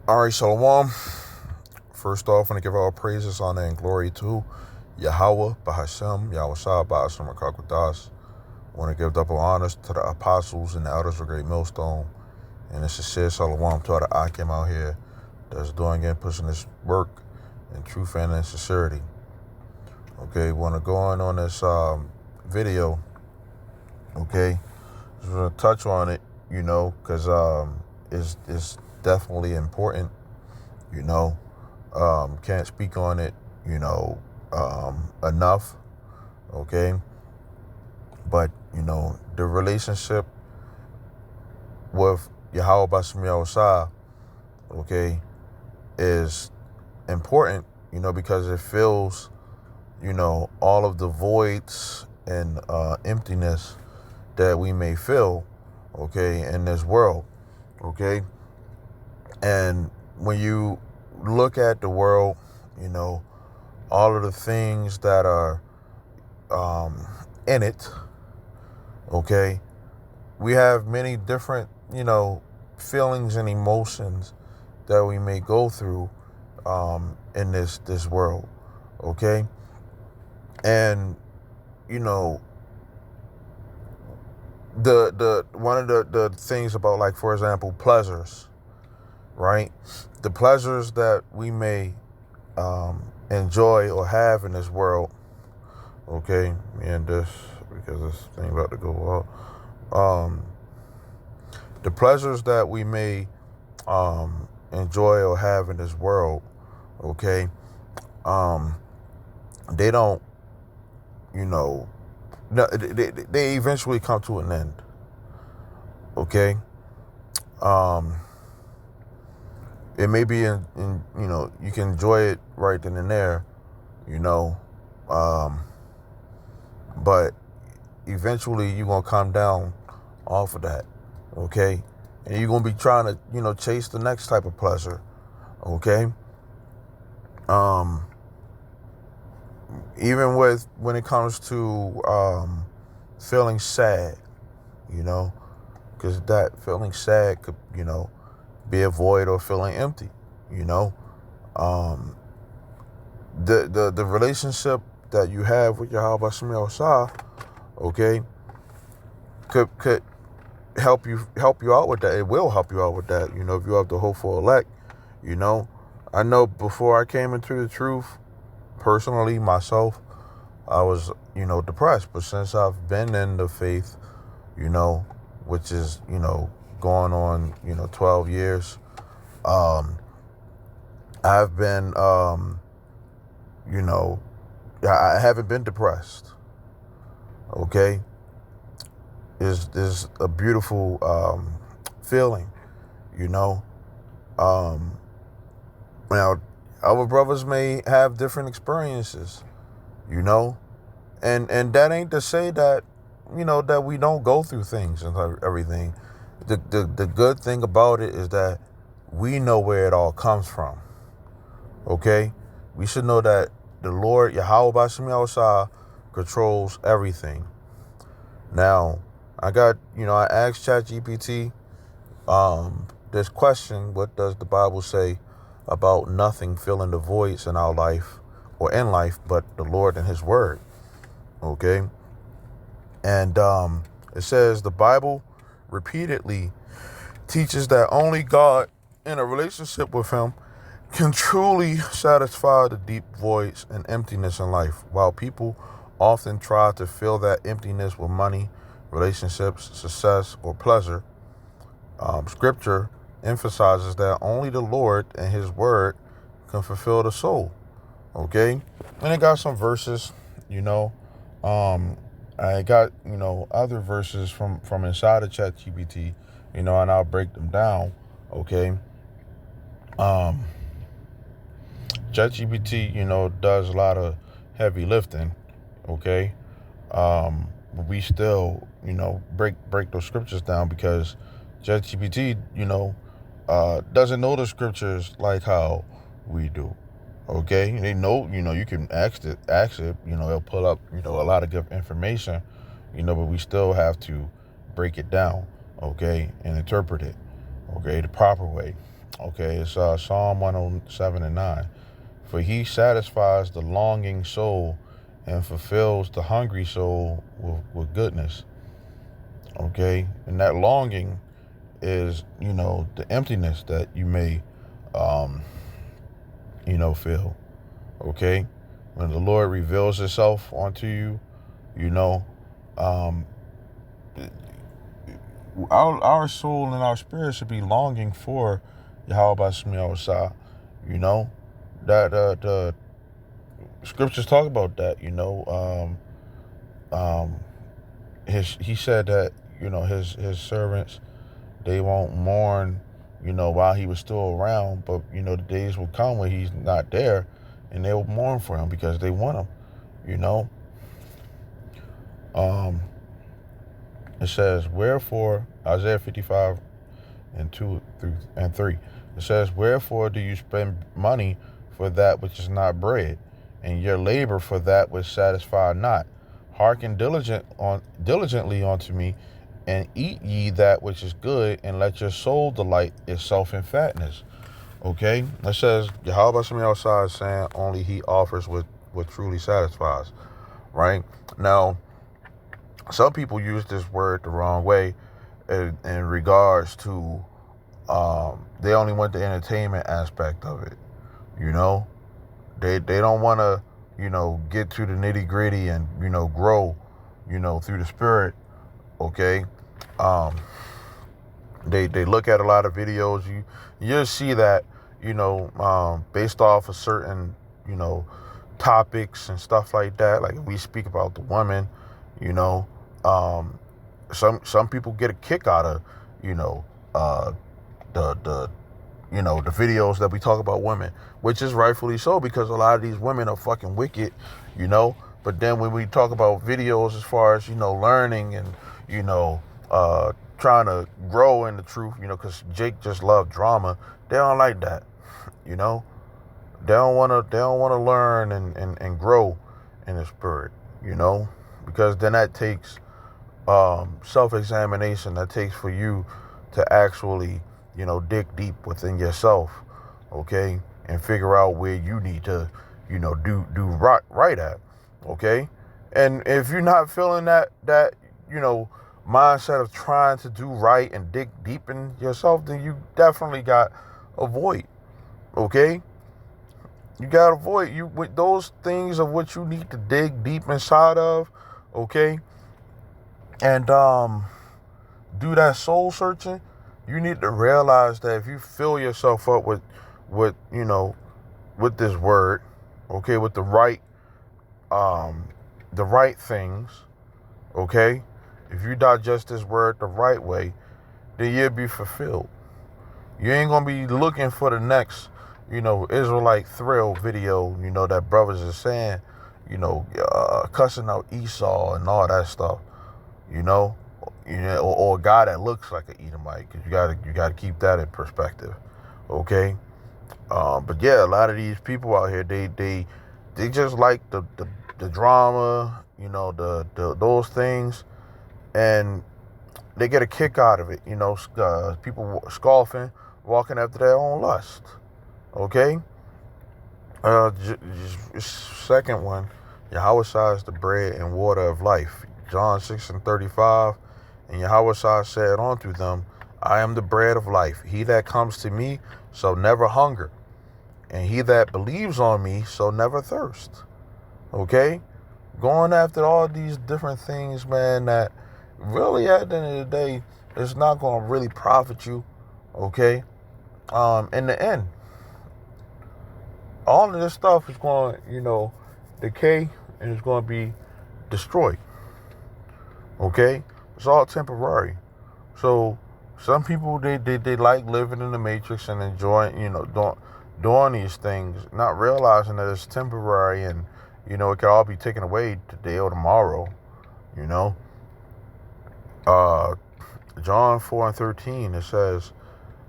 All right, Shalom. First off, I want to give all praises, honor, and glory to Yahweh, Bahashem, Yahweh Shah, Bahashem, Rakakwadash. I want to give double honors to the apostles and the elders of Great Millstone. And it's a sincere Shalom to all the Akim out here that's doing and pushing this work in truth and in sincerity. Okay, want to go on this video. Okay, just want to touch on it, because it's definitely important. Can't speak on it, enough. Okay, but the relationship with Yahweh Bashem Yahushua, okay, is important, because it fills, all of the voids and emptiness that we may feel, okay, in this world, okay. And when you look at the world, all of the things that are in it, okay, we have many different, feelings and emotions that we may go through in this world, okay. And the one of the things about, like, for example, pleasures, right? The pleasures that we may enjoy or have in this world, okay, and this, because this thing about to go off. The pleasures that we may enjoy or have in this world, okay, they don't, no, they eventually come to an end, okay. It may be in you can enjoy it right then and there, but eventually you're going to come down off of that, okay? And you're going to be trying to, chase the next type of pleasure, okay? Even when it comes to feeling sad, because that feeling sad could, be a void or feeling empty, the relationship that you have with Yahweh Bashem Yahushua, okay, could help you out with that. It will help you out with that, if you have the hope for elect, I know before I came into the truth, personally, myself, I was, depressed. But since I've been in the faith, which is, going on, 12 years, I've been, I haven't been depressed, okay? Is a beautiful feeling, Now, our brothers may have different experiences, and that ain't to say that, that we don't go through things and everything. The good thing about it is that we know where it all comes from, okay? We should know that the Lord, Yahweh Bashem Yahushua, controls everything. Now, I asked ChatGPT this question: what does the Bible say about nothing filling the voids in our life or in life but the Lord and His Word? Okay. And it says the Bible repeatedly teaches that only God, in a relationship with Him, can truly satisfy the deep voids and emptiness in life, while people often try to fill that emptiness with money, relationships, success, or pleasure. Scripture emphasizes that only the Lord and His Word can fulfill the soul. Okay? And it got some verses, I got, other verses from inside of ChatGPT, and I'll break them down. Okay? ChatGPT, does a lot of heavy lifting. Okay? But we still, break those scriptures down, because ChatGPT, doesn't know the scriptures like how we do. Okay, they know, you can ask it, it'll pull up, a lot of good information, but we still have to break it down, okay, and interpret it, okay, the proper way. Okay, it's Psalm 107 and 9. For he satisfies the longing soul and fulfills the hungry soul with goodness. Okay, and that longing is, the emptiness that you may, um, feel. Okay, when the Lord reveals Himself onto you, you know, um, our soul and our spirit should be longing for Yahweh Shai. You know, that the scriptures talk about that. He said that his servants, they won't mourn, while he was still around, but the days will come when he's not there, and they will mourn for him because they want him. You know, um, it says, wherefore, Isaiah 55 and 2 through and 3. It says, wherefore do you spend money for that which is not bread, and your labor for that which satisfy not? Hearken diligently unto me, and eat ye that which is good, and let your soul delight itself in fatness. Okay? It says, Yahweh Shai is saying only He offers what truly satisfies. Right? Now, some people use this word the wrong way in regards to they only want the entertainment aspect of it. They don't want to get to the nitty gritty and grow through the spirit. Okay. um they look at a lot of videos. You'll see that based off of certain topics and stuff like that. Like, we speak about the women, you know um some people get a kick out of you know uh the the videos that we talk about women, which is rightfully so, because a lot of these women are fucking wicked. But then when we talk about videos as far as learning and you know trying to grow in the truth, because Jake just loved drama, they don't like that. you know they don't want to learn and grow in the spirit, because then that takes self-examination. That takes for you to actually dig deep within yourself, okay, and figure out where you need to do right at, okay. And if you're not feeling that you know mindset of trying to do right and dig deep in yourself, then you definitely got avoid, okay. You got to avoid you with those things of what you need to dig deep inside of, okay. And do that soul searching. You need to realize that if you fill yourself up with with this word, okay, with um the right things, okay, if you digest this word the right way, then you'll be fulfilled. You ain't gonna be looking for the next Israelite thrill video, that brothers are saying, cussing out Esau and all that stuff, you know, or a guy that looks like an Edomite, because you gotta keep that in perspective, okay. But yeah, a lot of these people out here, they just like the drama, those things, and they get a kick out of it, people scoffing, walking after their own lust, okay. Second one, Yahweh Shai is the bread and water of life. John 6:35, and Yahweh Shai said unto them, I am the bread of life. He that comes to me shall never hunger, and he that believes on me shall never thirst. Okay? Going after all these different things, man, that really at the end of the day, it's not going to really profit you, okay? In the end, all of this stuff is going to, decay, and it's going to be destroyed. Okay? It's all temporary. So some people, they like living in the matrix and enjoying, doing these things, not realizing that it's temporary, and it can all be taken away today or tomorrow. Uh John 4:13, it says,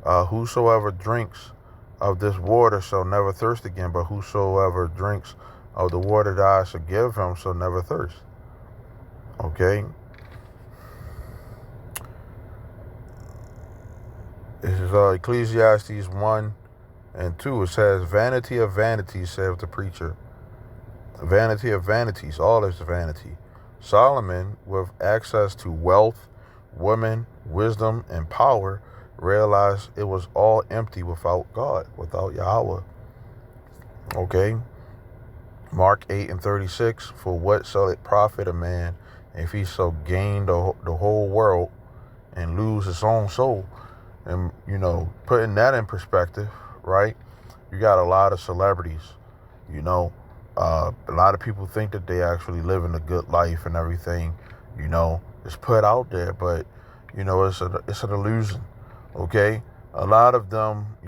whosoever drinks of this water shall never thirst again, but whosoever drinks of the water that I shall give him shall never thirst. Okay? This It's Ecclesiastes 1 and 2. It says, "Vanity of vanities, saith the preacher. Vanity of vanities, all is vanity. Solomon, with access to wealth, women, wisdom, and power, realized it was all empty without God, without Yahweh." Okay? Mark 8 and 36, "For what shall it profit a man if he shall gain the whole world and lose his own soul?" And, putting that in perspective, right? You got a lot of celebrities, a lot of people think that they actually living a good life and everything, it's put out there, but, it's an illusion, okay? A lot of them,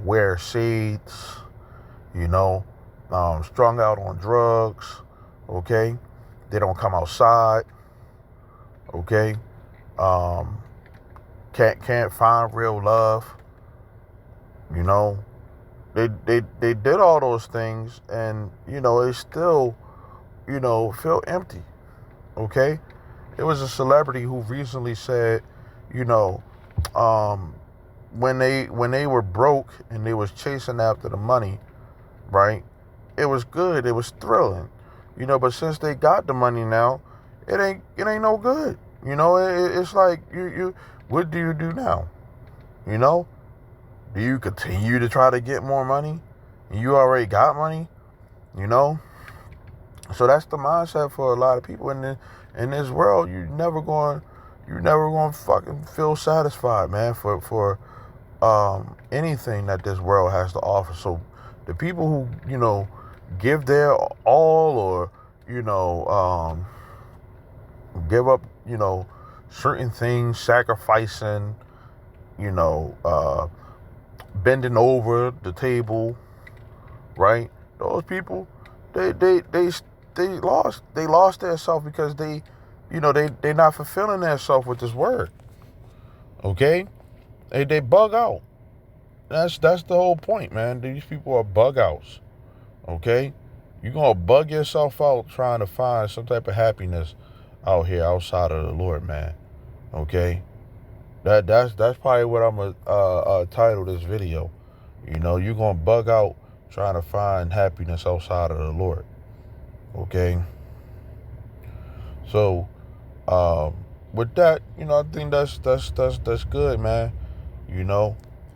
wear shades, strung out on drugs, okay? They don't come outside, okay? Can't find real love, They did all those things, and they still, feel empty, okay? There was a celebrity who recently said, when they were broke and they was chasing after the money, right? It was good, it was thrilling, but since they got the money now, it ain't no good. It's like you what do you do now? Do you continue to try to get more money? You already got money, So that's the mindset for a lot of people in this world. You're never going to fucking feel satisfied, man, for anything that this world has to offer. So the people who, give their all, or, give up, certain things, sacrificing, bending over the table, right? Those people, they lost their self, because they're not fulfilling their self with this word. Okay? They bug out. That's the whole point, man. These people are bug outs. Okay? You're gonna bug yourself out trying to find some type of happiness out here outside of the Lord, man. Okay? That's probably what I'm gonna title this video. You're gonna bug out trying to find happiness outside of the Lord. Okay. So, with that, I think that's good, man.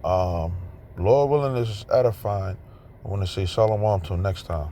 Lord willing, this is edifying. I want to say shalom till next time.